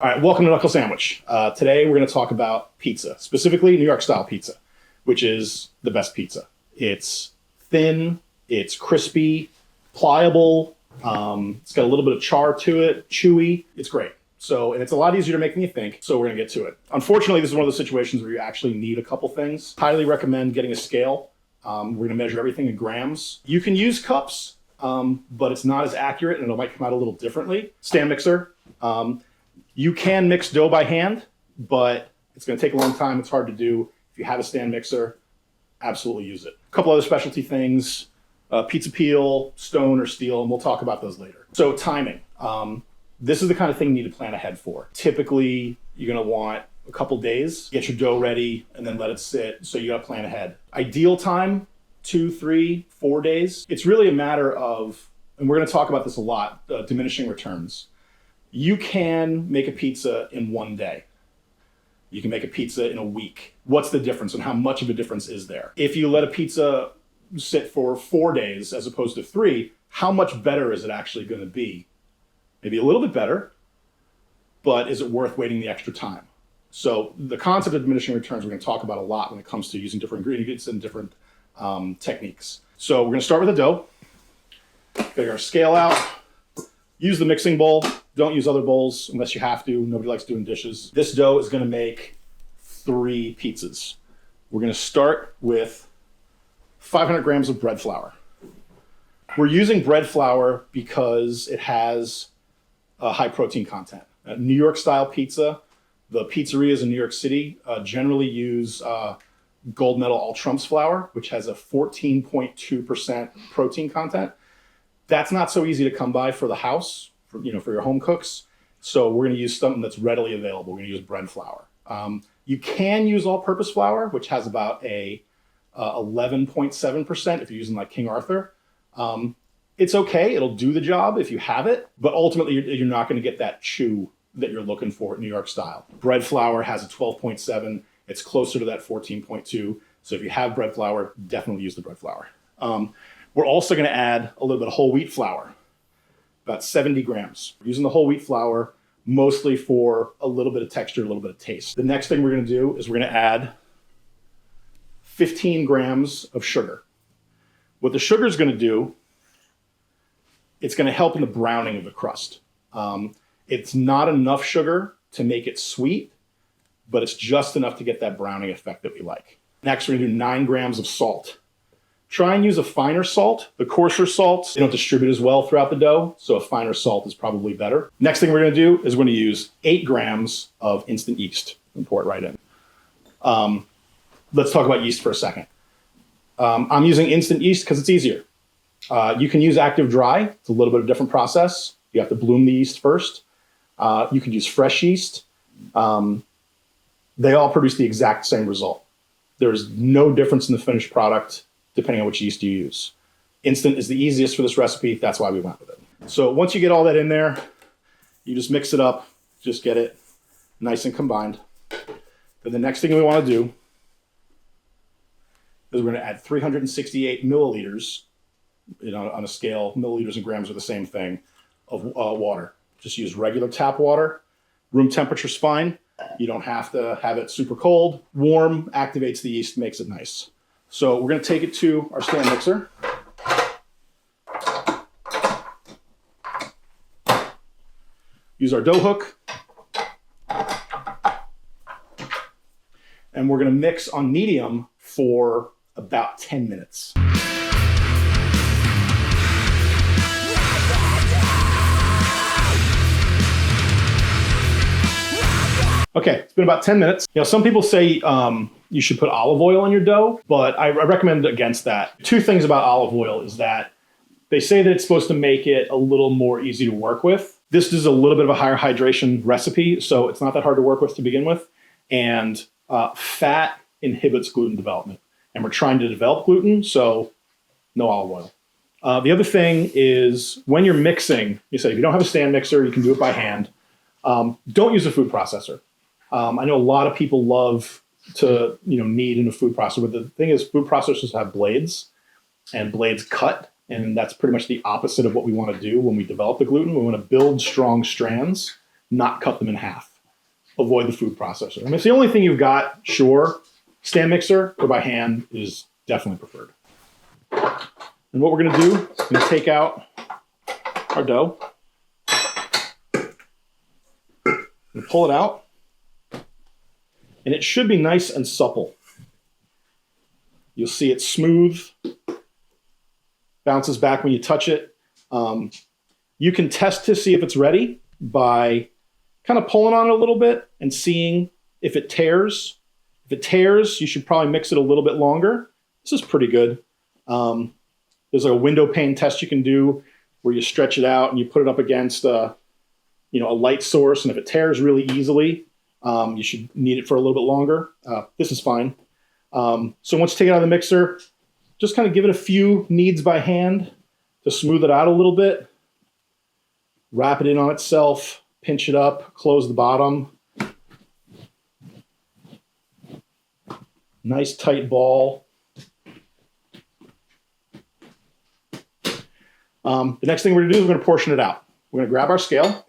All right, welcome to Knuckle Sandwich. Today we're going to talk about pizza, specifically New York style pizza, which is the best pizza. It's thin, it's crispy, pliable, it's got a little bit of char to it, chewy, it's great. And it's a lot easier to make than you think, so we're going to get to it. Unfortunately, this is one of those situations where you actually need a couple things. Highly recommend getting a scale. We're going to measure everything in grams. You can use cups, but it's not as accurate and it might come out a little differently. Stand mixer. You can mix dough by hand, but it's going to take a long time. It's hard to do. If you have a stand mixer, absolutely use it. A couple other specialty things, pizza peel, stone or steel, and we'll talk about those later. So timing. This is the kind of thing you need to plan ahead for. Typically, you're going to want a couple days, get your dough ready, and then let it sit. So you got to plan ahead. Ideal time, 2, 3, 4 days. It's really a matter of, and we're going to talk about this a lot, diminishing returns. You can make a pizza in 1 day. You can make a pizza in a week. What's the difference and how much of a difference is there? If you let a pizza sit for 4 days as opposed to 3, how much better is it actually going to be? Maybe a little bit better, but is it worth waiting the extra time? So the concept of diminishing returns we're going to talk about a lot when it comes to using different ingredients and different techniques. So we're going to start with the dough. Get our scale out. Use the mixing bowl. Don't use other bowls unless you have to. Nobody likes doing dishes. This dough is going to make 3 pizzas. We're going to start with 500 grams of bread flour. We're using bread flour because it has a high protein content. New York style pizza, the pizzerias in New York City generally use gold medal all trumps flour, which has a 14.2% protein content. That's not so easy to come by for the house, for your home cooks. So we're going to use something that's readily available. We're going to use bread flour. You can use all-purpose flour, which has about a 11.7% if you're using like King Arthur. It's okay. It'll do the job if you have it, but ultimately you're not going to get that chew that you're looking for at New York style. Bread flour has a 12.7. It's closer to that 14.2. So if you have bread flour, definitely use the bread flour. We're also going to add a little bit of whole wheat flour, about 70 grams. We're using the whole wheat flour mostly for a little bit of texture, a little bit of taste. The next thing we're going to do is we're going to add 15 grams of sugar. What the sugar is going to do, it's going to help in the browning of the crust. It's not enough sugar to make it sweet, but it's just enough to get that browning effect that we like. Next, we're going to do 9 grams of salt. Try and use a finer salt. The coarser salts, they don't distribute as well throughout the dough, so a finer salt is probably better. Next thing we're going to do is we're going to use 8 grams of instant yeast and pour it right in. Let's talk about yeast for a second. I'm using instant yeast because it's easier. You can use active dry. It's a little bit of a different process. You have to bloom the yeast first. You can use fresh yeast. They all produce the exact same result. There's no difference in the finished product depending on which yeast you use. Instant is the easiest for this recipe. That's why we went with it. So once you get all that in there, you just mix it up. Just get it nice and combined. Then the next thing we want to do is we're going to add 368 milliliters, on a scale, milliliters and grams are the same thing, of water. Just use regular tap water. Room temperature is fine. You don't have to have it super cold. Warm activates the yeast, makes it nice. So we're going to take it to our stand mixer. Use our dough hook. And we're going to mix on medium for about 10 minutes. Okay, it's been about 10 minutes. Some people say you should put olive oil on your dough, but I recommend against that. 2 things about olive oil is that they say that it's supposed to make it a little more easy to work with. This is a little bit of a higher hydration recipe, so it's not that hard to work with to begin with. And fat inhibits gluten development. And we're trying to develop gluten, so no olive oil. The other thing is when you're mixing, you say if you don't have a stand mixer, you can do it by hand. Don't use a food processor. I know a lot of people love to knead in a food processor, but the thing is food processors have blades and blades cut, and that's pretty much the opposite of what we want to do when we develop the gluten. We want to build strong strands, not cut them in half. avoid the food processor. I mean, if it's the only thing you've got, sure, stand mixer or by hand is definitely preferred. And what we're going to do is we're going to take out our dough and pull it out. And it should be nice and supple. You'll see it's smooth, bounces back when you touch it. You can test to see if it's ready by kind of pulling on it a little bit and seeing if it tears. If it tears, you should probably mix it a little bit longer. This is pretty good. There's like a window pane test you can do where you stretch it out and you put it up against a light source. And if it tears really easily, you should knead it for a little bit longer. This is fine. So once you take it out of the mixer, just kind of give it a few kneads by hand to smooth it out a little bit. Wrap it in on itself, pinch it up, close the bottom. Nice tight ball. The next thing we're gonna do is we're gonna portion it out. We're gonna grab our scale.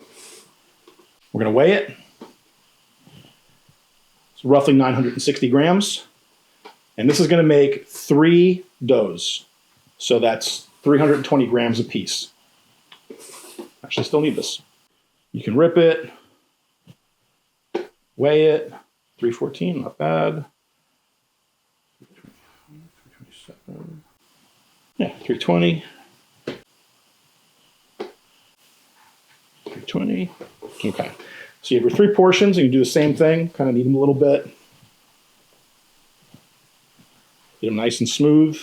We're gonna weigh it. It's roughly 960 grams. And this is gonna make 3 doughs. So that's 320 grams a piece. Actually, still need this. You can rip it, weigh it, 314, not bad. 327. Yeah, 320. 320. Okay. So you have your 3 portions, and you do the same thing, kind of knead them a little bit. Get them nice and smooth.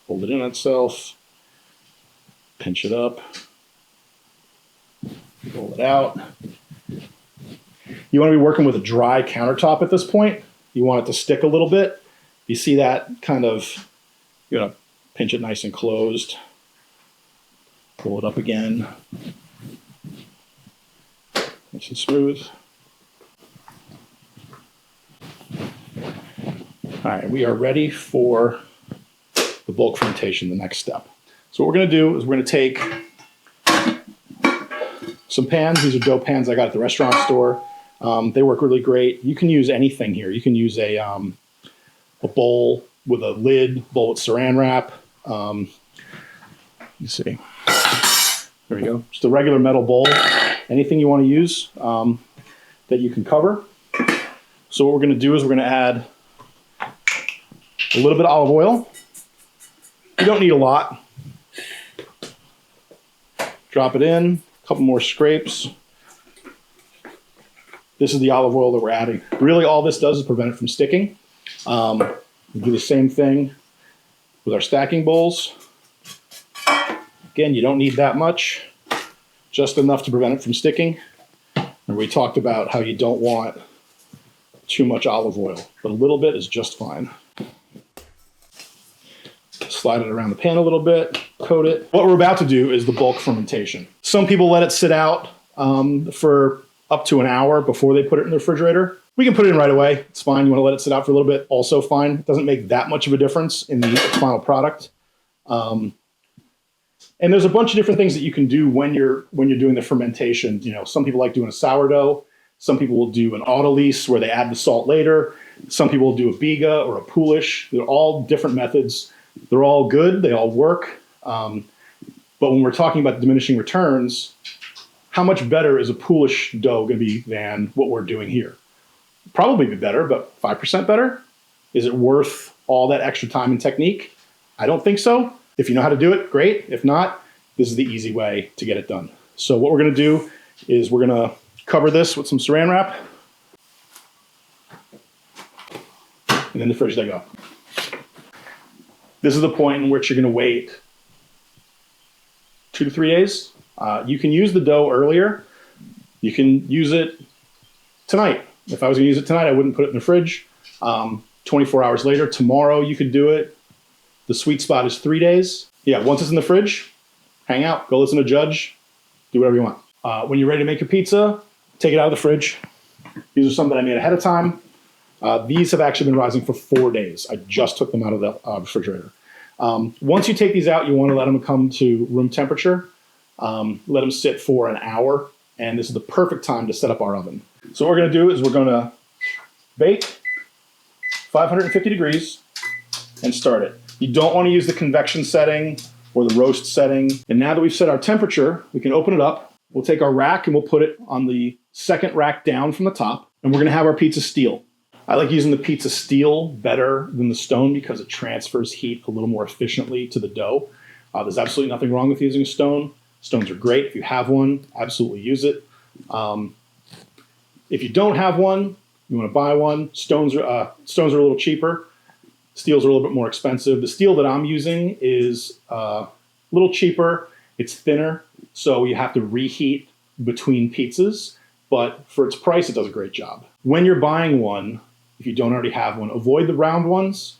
Fold it in itself. Pinch it up. Roll it out. You want to be working with a dry countertop at this point. You want it to stick a little bit. You see that kind of, you're going to pinch it nice and closed. Pull it up again. Nice and smooth. All right, we are ready for the bulk fermentation, the next step. So what we're going to do is we're going to take some pans. These are dough pans I got at the restaurant store. They work really great. You can use anything here. You can use a bowl with a lid, bowl with saran wrap. You see. There we go. Just a regular metal bowl. Anything you want to use that you can cover. So what we're going to do is we're going to add a little bit of olive oil. You don't need a lot. Drop it in, a couple more scrapes. This is the olive oil that we're adding. Really all this does is prevent it from sticking. We do the same thing with our stacking bowls. Again, you don't need that much, just enough to prevent it from sticking. And we talked about how you don't want too much olive oil, but a little bit is just fine. Slide it around the pan a little bit, coat it. What we're about to do is the bulk fermentation. Some people let it sit out for up to an hour before they put it in the refrigerator. We can put it in right away. It's fine. You want to let it sit out for a little bit, also fine. It doesn't make that much of a difference in the final product. And there's a bunch of different things that you can do when you're doing the fermentation. You know, some people like doing a sourdough. Some people will do an autolyse where they add the salt later. Some people will do a biga or a poolish. They're all different methods. They're all good. They all work. But when we're talking about diminishing returns, how much better is a poolish dough going to be than what we're doing here? Probably be better, but 5% better? Is it worth all that extra time and technique? I don't think so. If you know how to do it, great. If not, this is the easy way to get it done. So what we're going to do is we're going to cover this with some saran wrap. And in the fridge they go. This is the point in which you're going to wait 2 to 3 days. You can use the dough earlier. You can use it tonight. If I was going to use it tonight, I wouldn't put it in the fridge. 24 hours later, tomorrow you could do it. The sweet spot is 3 days. Yeah, once it's in the fridge, hang out, go listen to Judge, do whatever you want. When you're ready to make your pizza, take it out of the fridge. These are some that I made ahead of time. These have actually been rising for 4 days. I just took them out of the refrigerator. Once you take these out, you want to let them come to room temperature. Let them sit for an hour and this is the perfect time to set up our oven. So what we're gonna do is we're gonna bake 550 degrees and start it. You don't wanna use the convection setting or the roast setting. And now that we've set our temperature, we can open it up. We'll take our rack and we'll put it on the second rack down from the top, and we're gonna have our pizza steel. I like using the pizza steel better than the stone because it transfers heat a little more efficiently to the dough. There's absolutely nothing wrong with using a stone. Stones are great. If you have one, absolutely use it. If you don't have one, you want to buy one. Stones are a little cheaper. Steels are a little bit more expensive. The steel that I'm using is a little cheaper. It's thinner, so you have to reheat between pizzas. But for its price, it does a great job. When you're buying one, if you don't already have one, avoid the round ones.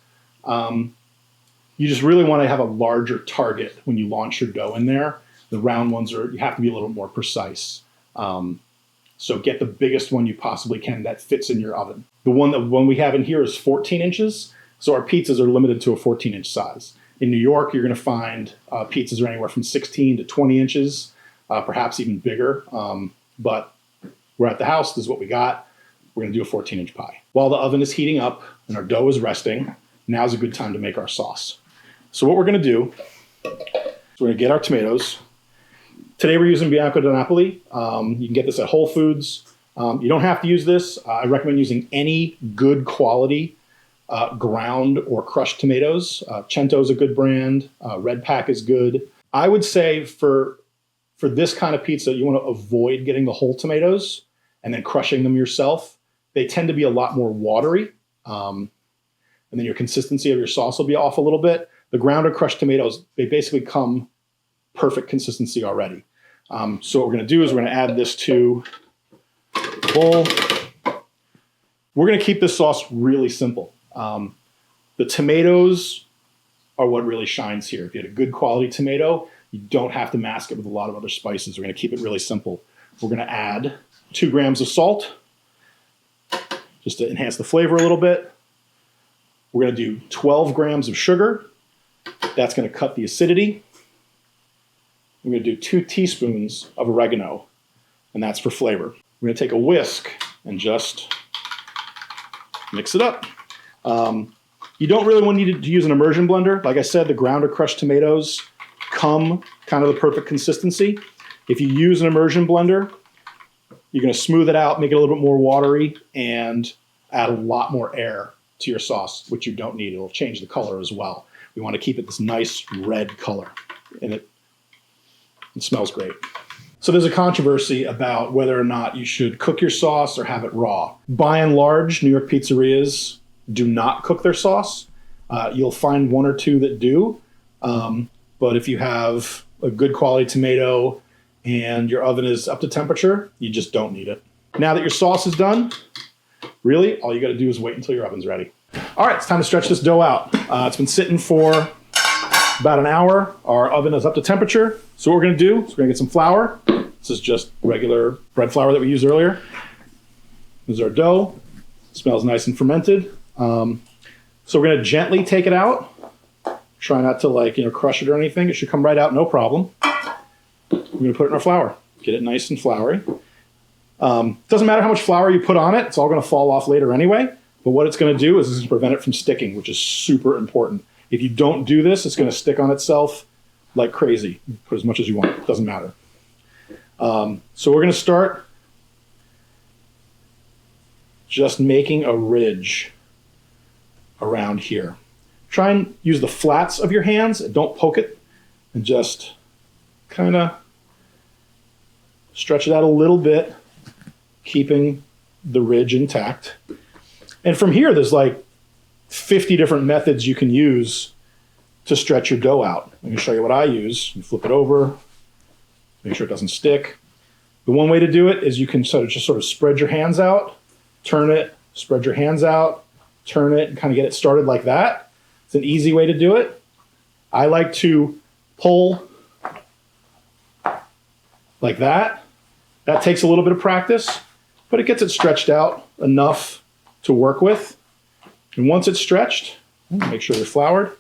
You just really want to have a larger target when you launch your dough in there. The round ones you have to be a little more precise. So get the biggest one you possibly can that fits in your oven. The one we have in here is 14 inches. So our pizzas are limited to a 14-inch size. In New York, you're going to find pizzas are anywhere from 16 to 20 inches, perhaps even bigger. But we're at the house. This is what we got. We're going to do a 14-inch pie. While the oven is heating up and our dough is resting, now's a good time to make our sauce. So what we're going to do is we're going to get our tomatoes. Today we're using Bianco di Napoli. You can get this at Whole Foods. You don't have to use this. I recommend using any good quality ground or crushed tomatoes. Cento's a good brand. Red Pack is good. I would say for this kind of pizza, you want to avoid getting the whole tomatoes and then crushing them yourself. They tend to be a lot more watery. And then your consistency of your sauce will be off a little bit. The ground or crushed tomatoes, they basically come perfect consistency already. So what we're going to do is we're going to add this to the bowl. We're going to keep this sauce really simple. The tomatoes are what really shines here. If you had a good quality tomato, you don't have to mask it with a lot of other spices. We're going to keep it really simple. We're going to add 2 grams of salt just to enhance the flavor a little bit. We're going to do 12 grams of sugar. That's going to cut the acidity. We're going to do 2 teaspoons of oregano, and that's for flavor. We're going to take a whisk and just mix it up. You don't really want to need to use an immersion blender. Like I said, the ground or crushed tomatoes come kind of the perfect consistency. If you use an immersion blender, you're going to smooth it out, make it a little bit more watery, and add a lot more air to your sauce, which you don't need. It'll change the color as well. We want to keep it this nice red color, and it smells great. So there's a controversy about whether or not you should cook your sauce or have it raw. By and large, New York pizzerias do not cook their sauce. You'll find 1 or 2 that do, but if you have a good quality tomato and your oven is up to temperature, you just don't need it. Now that your sauce is done, really, all you got to do is wait until your oven's ready. All right, it's time to stretch this dough out. It's been sitting for about an hour. Our oven is up to temperature. So what we're going to do is we're going to get some flour. This is just regular bread flour that we used earlier. This is our dough. It smells nice and fermented. So we're going to gently take it out. Try not to crush it or anything. It should come right out, no problem. We're going to put it in our flour. Get it nice and floury. Doesn't matter how much flour you put on it. It's all going to fall off later anyway. But what it's going to do is it's going to prevent it from sticking, which is super important. If you don't do this, it's going to stick on itself like crazy. Put as much as you want. It doesn't matter. So we're going to start just making a ridge around here. Try and use the flats of your hands. Don't poke it. And just kind of stretch it out a little bit, keeping the ridge intact. And from here, there's like 50 different methods you can use to stretch your dough out. Let me show you what I use. You flip it over, make sure it doesn't stick. The one way to do it is you can sort of spread your hands out, turn it, spread your hands out, turn it, and kind of get it started like that. It's an easy way to do it. I like to pull like that. That takes a little bit of practice, but it gets it stretched out enough to work with. And once it's stretched, make sure they're floured.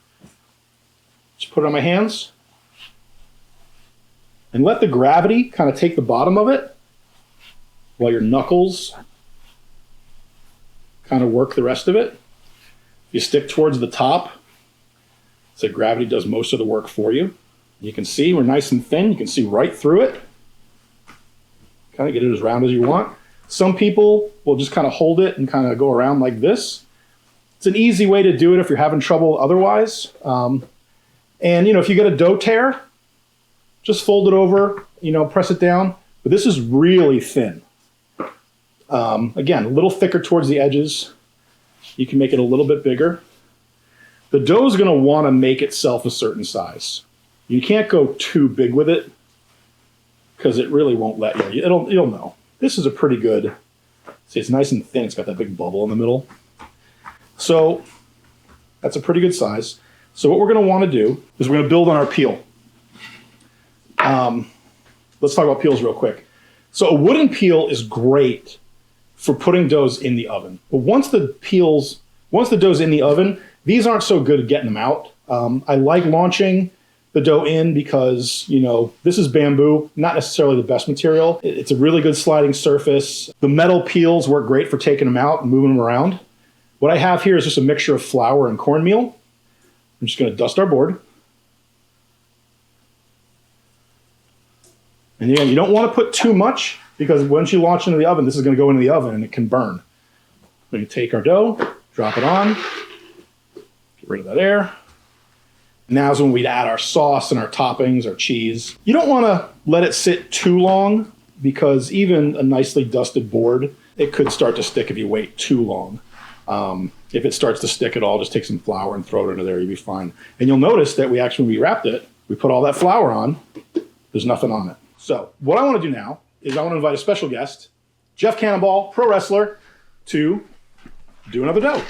Just put it on my hands and let the gravity kind of take the bottom of it while your knuckles kind of work the rest of it. You stick towards the top, so gravity does most of the work for you. You can see we're nice and thin. You can see right through it. Kind of get it as round as you want. Some people will just kind of hold it and kind of go around like this. It's an easy way to do it if you're having trouble otherwise. And, if you get a dough tear, just fold it over, press it down. But this is really thin. Again, a little thicker towards the edges. You can make it a little bit bigger. The dough is going to want to make itself a certain size. You can't go too big with it because it really won't let you. You'll know. This is a pretty good, see, it's nice and thin. It's got that big bubble in the middle. So that's a pretty good size. So what we're going to want to do is we're going to build on our peel. Let's talk about peels real quick. So a wooden peel is great for putting doughs in the oven. But once the dough's in the oven, these aren't so good at getting them out. I like launching the dough in because, this is bamboo, not necessarily the best material. It's a really good sliding surface. The metal peels work great for taking them out and moving them around. What I have here is just a mixture of flour and cornmeal. I'm just going to dust our board. And again, you don't want to put too much because once you launch into the oven, this is going to go into the oven and it can burn. We're going to take our dough, drop it on, get rid of that air. Now's when we'd add our sauce and our toppings, our cheese. You don't want to let it sit too long because even a nicely dusted board, it could start to stick if you wait too long. If it starts to stick at all, just take some flour and throw it into there, you'll be fine. And you'll notice that when we wrapped it, we put all that flour on, there's nothing on it. So what I want to do now is I want to invite a special guest, Jeff Cannonball, pro wrestler, to do another dough.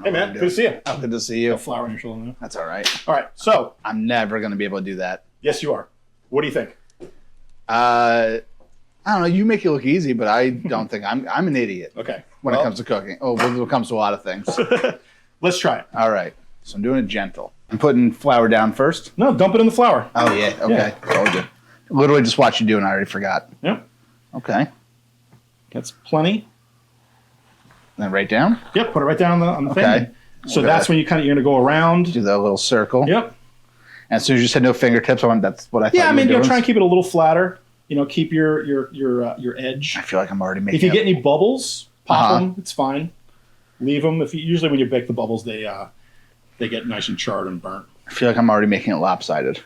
Hey man, good to see you. Oh, good to see you. Got flour on your shoulder now. That's all right. All right, so I'm never going to be able to do that. yes, you are. What do you think? I don't know. You make it look easy, but I don't think I'm an idiot. Okay. When it comes to cooking. Oh, when it comes to a lot of things. Let's try it. All right. So I'm doing it gentle. I'm putting flour down first. No, dump it in the flour. Oh yeah. Okay. Told you. Literally just watched you do, and I already forgot. Yep. Okay. That's plenty. Then right down. Yep. Put it right down on the thing. Okay. So that's when you're going to go around. Do that little circle. Yep. And as soon as you said no fingertips, that's what I thought. Yeah, I mean, you were try and keep it a little flatter. Keep your edge. I feel like I'm already making. If you get any bubbles, pop them. It's fine. Leave them. Usually when you bake the bubbles, they get nice and charred and burnt. I feel like I'm already making it lopsided.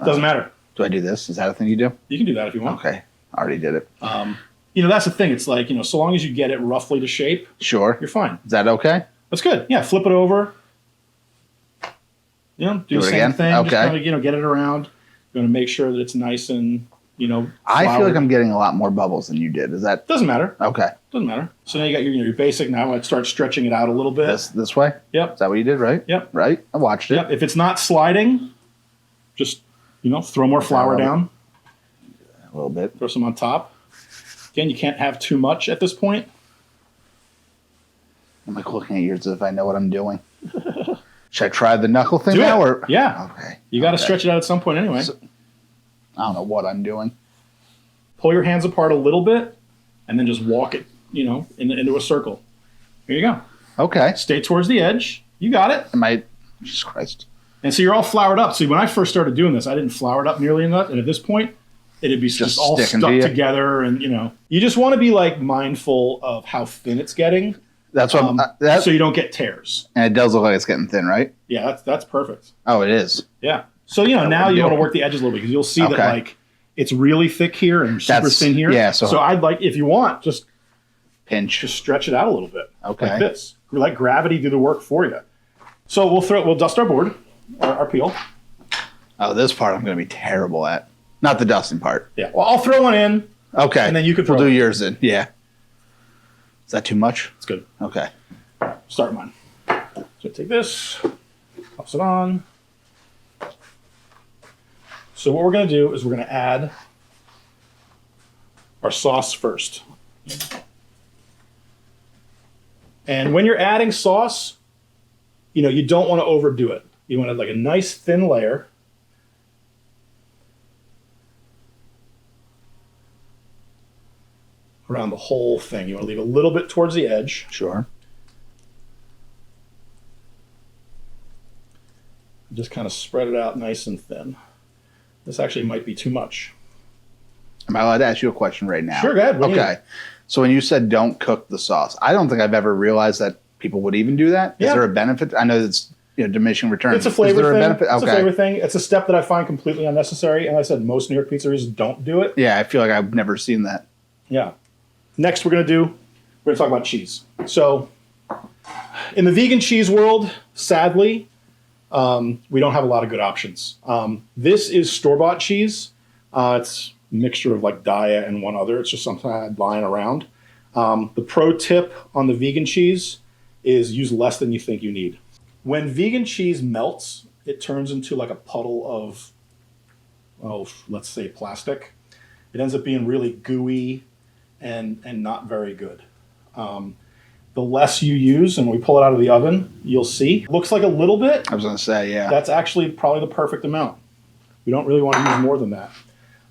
Doesn't matter. Do I do this? Is that a thing you do? You can do that if you want. Okay. I already did it. That's the thing. It's like, so long as you get it roughly to shape, Sure. you're fine. Is that okay? That's good. Yeah, flip it over. Do the same again? thing. Okay. Just kind of, get it around. You're going to make sure that it's nice and, I feel like floured. I'm getting a lot more bubbles than you did. Is that Doesn't matter. okay? Doesn't matter. So now you got your basic. Now let's start stretching it out a little bit. This way? Yep. Is that what you did, right? Yep. Right? I watched it. Yep. If it's not sliding, just, throw more flour down. A little bit. Throw some on top. Again, you can't have too much at this point. I'm like looking at yours as if I know what I'm doing. Should I try the knuckle thing Do now? it. Or Yeah. Okay. You got to stretch it out at some point anyway. So, I don't know what I'm doing. Pull your hands apart a little bit, and then just walk it, into a circle. Here you go. Okay. Stay towards the edge. You got it. Jesus Christ. And so you're all floured up. See, when I first started doing this, I didn't flour it up nearly enough. And at this point, it'd be just all sticking stuck to you. together. And, you just want to be mindful of how thin it's getting. That's what. So you don't get tears. And it does look like it's getting thin, right? Yeah, that's perfect. Oh, it is. Yeah. So, now you want to work the edges a little bit because you'll see that, it's really thick here and super thin here. Yeah. So I'd if you want, just pinch. Just stretch it out a little bit. Okay. Like this. We let gravity do the work for you. So we'll dust our board, our peel. Oh, this part I'm going to be terrible at. Not the dusting part. Yeah. Well, I'll throw one in. Okay. And then you can throw We'll do it. yours in. Yeah. Is that too much? It's good. Okay. Start mine. So take this, toss it on. So what we're going to do is we're going to add our sauce first. And when you're adding sauce, you know, you don't want to overdo it. You want to like a nice thin layer. Around the whole thing. You want to leave a little bit towards the edge. Sure. Just kind of spread it out nice and thin. This actually might be too much. Am I allowed to ask you a question right now? Sure, go ahead. Okay. So when you said don't cook the sauce, I don't think I've ever realized that people would even do that. Yeah. Is there a benefit? I know it's diminishing returns. It's a flavor Is there thing. a benefit? It's a flavor thing. It's a step that I find completely unnecessary. And like I said, most New York pizzerias don't do it. Yeah, I feel like I've never seen that. Yeah. Next, we're going to talk about cheese. So in the vegan cheese world, sadly, we don't have a lot of good options. This is store-bought cheese. It's a mixture of like Daya and one other. It's just something I had lying around. The pro tip on the vegan cheese is use less than you think you need. When vegan cheese melts, it turns into like a puddle of, let's say plastic. It ends up being really gooey and not very good. The less you use, and when we pull it out of the oven, you'll see. Looks like a little bit. I was going to say, yeah. That's actually probably the perfect amount. We don't really want to use more than that.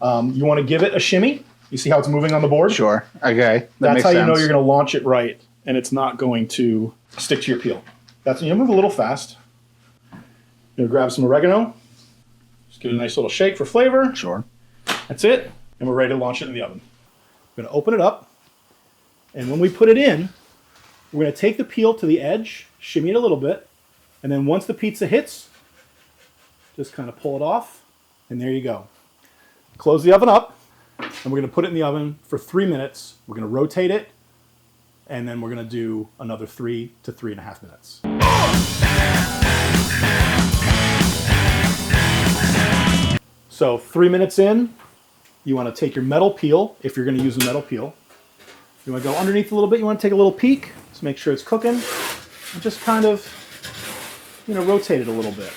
You want to give it a shimmy. You see how it's moving on the board? Sure. Okay. That's how you know you're going to launch it right, and it's not going to stick to your peel. You move a little fast. You're going to grab some oregano. Just give it a nice little shake for flavor. Sure. That's it. And we're ready to launch it in the oven. We're going to open it up. And when we put it in, we're going to take the peel to the edge, shimmy it a little bit. And then once the pizza hits, just kind of pull it off. And there you go. Close the oven up. And we're going to put it in the oven for 3 minutes. We're going to rotate it. And then we're going to do another 3 to 3.5 minutes. So 3 minutes in, you want to take your metal peel, if you're going to use a metal peel. You want to go underneath a little bit. You want to take a little peek to make sure it's cooking. And just kind of, rotate it a little bit.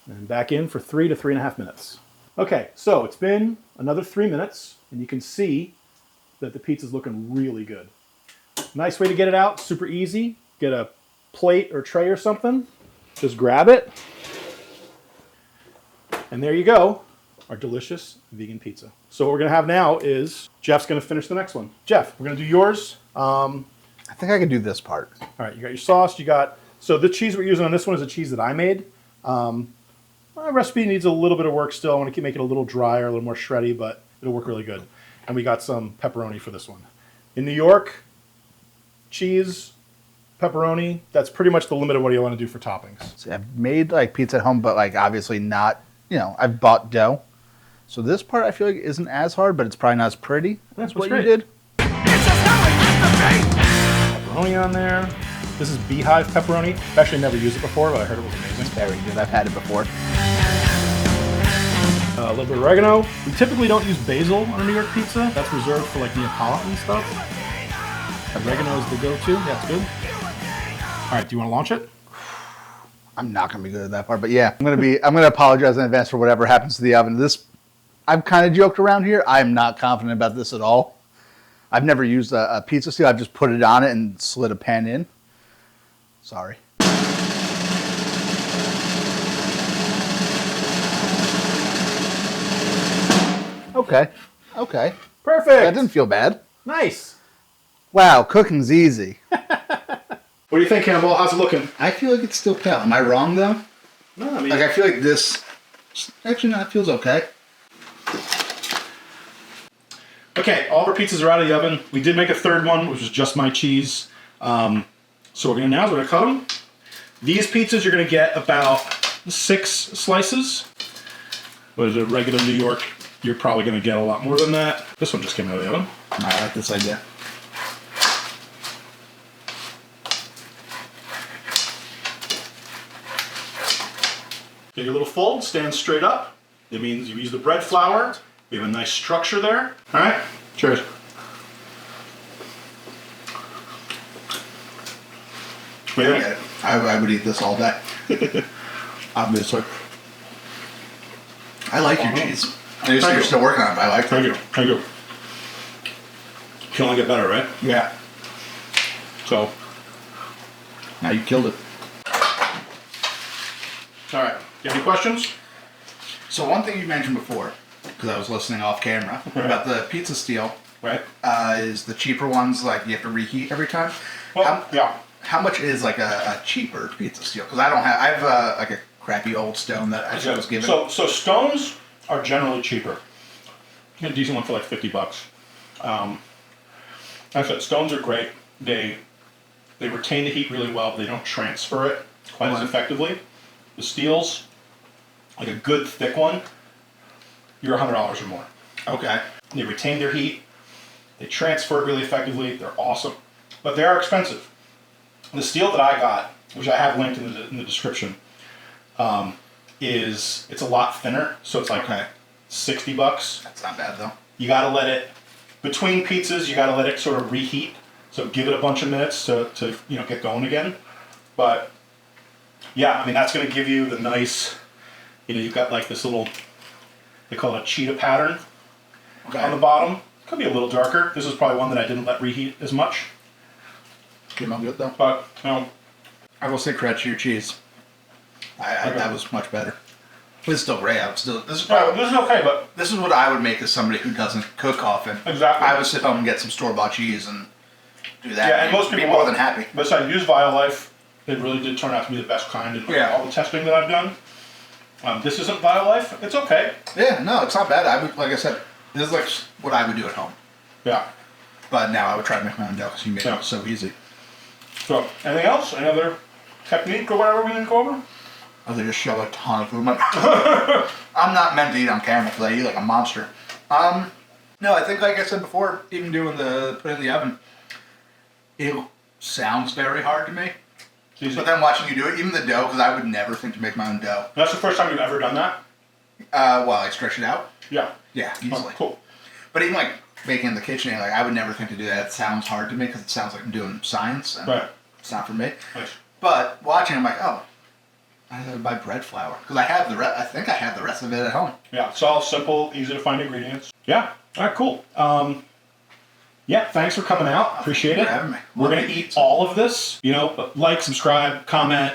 And back in for 3 to 3.5 minutes. Okay, so it's been another 3 minutes, and you can see that the pizza's looking really good. Nice way to get it out, super easy. Get a plate or tray or something. Just grab it. And there you go, our delicious vegan pizza. So what we're gonna have now is, Jeff's gonna finish the next one. Jeff, we're gonna do yours. I think I can do this part. All right, you got your sauce, so the cheese we're using on this one is a cheese that I made. My recipe needs a little bit of work still. I want to make it a little drier, a little more shreddy, but it'll work really good. And we got some pepperoni for this one. In New York, cheese, pepperoni, that's pretty much the limit of what you want to do for toppings. See, I've made like pizza at home, but like obviously not, I've bought dough. So this part I feel like isn't as hard, but it's probably not as pretty. That's what great. you did. It's just how it has to be. Pepperoni on there. This is beehive pepperoni. I've actually never used it before, but I heard it was amazing. Very good. I've had it before. A little bit of oregano. We typically don't use basil on a New York pizza. That's reserved for like Neapolitan stuff. Oregano is the go-to. Yeah, it's good. All right, do you want to launch it? I'm not gonna be good at that part, but yeah, I'm gonna apologize in advance for whatever happens to the oven. I've kind of joked around here. I'm not confident about this at all. I've never used a pizza steel. I've just put it on it and slid a pan in. Sorry. Okay. Perfect. That didn't feel bad. Nice. Wow, cooking's easy. What do you think, Cannonball? How's it looking? I feel like it's still pale. Am I wrong though? No, I mean, Like I feel like this. Actually, no, it feels okay. okay, all of our pizzas are out of the oven. We did make a third one, which was just my cheese. So we're gonna cut them. These pizzas you're gonna get about 6 slices. What is it, regular New York? You're probably gonna get a lot more than that. This one just came out of the oven. I like this idea. Get your little fold, stand straight up. It means you use the bread flour. We have a nice structure there. All right, cheers. Yeah, I would eat this all day. Obviously. I like your cheese. I just think you're still working on it, but I like it. Thank you. can only get better, right? Yeah. So, Now you killed it. all right. You have any questions? So one thing you mentioned before, because I was listening off camera, about the pizza steel, Right. is the cheaper ones like you have to reheat every time. Well, yeah. How much is like a cheaper pizza steel? Because I have like a crappy old stone that I was given. So stones are generally cheaper. You get a decent one for like $50. I said stones are great. They retain the heat really well, but they don't transfer it quite as effectively. The steels, like a good thick one, you're $100 or more. Okay. They retain their heat. They transfer it really effectively. They're awesome, but they are expensive. The steel that I got, which I have linked in the description, it's a lot thinner. So it's like $60. That's not bad though. You got to let it between pizzas. You got to let it sort of reheat. So give it a bunch of minutes to get going again. But yeah, I mean that's going to give you the nice. You've got like this little, they call it a cheetah pattern on the bottom. Could be a little darker. This is probably one that I didn't let reheat as much. Came out good though. But I will say credit to your cheese. That was much better. It's still great. This is okay, but this is what I would make as somebody who doesn't cook often. Exactly. I would sit home and get some store-bought cheese and do that. yeah, and most people be more than happy. But I use Violife. It really did turn out to be the best kind in all the testing that I've done. This isn't Violife. It's okay. Yeah, no, it's not bad. Like I said, this is like what I would do at home. Yeah. But now I would try to make my own dough because you made it so easy. So, anything else? Any other technique or whatever we didn't go over? Oh, they just shove a ton of food in my mouth. I'm not meant to eat on camera because I eat like a monster. No, I think like I said before, even doing put it in the oven, it sounds very hard to me. But then watching you do it, even the dough, because I would never think to make my own dough. That's the first time you've ever done that? Well, I stretch it out. Yeah. Yeah, easily. Oh, cool. But even like baking in the kitchen, like I would never think to do that. It sounds hard to me because it sounds like I'm doing science. And it's not for me. Nice. But watching, I'm like, oh, I have to buy bread flour because I think I have the rest of it at home. Yeah, it's all simple, easy to find ingredients. Yeah. All right, cool. Yeah, thanks for coming out. Appreciate it. Having me. We're going to eat all of this. Like, subscribe, comment,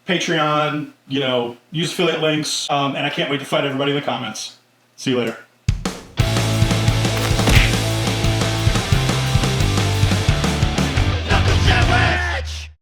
Patreon, use affiliate links. And I can't wait to fight everybody in the comments. See you later.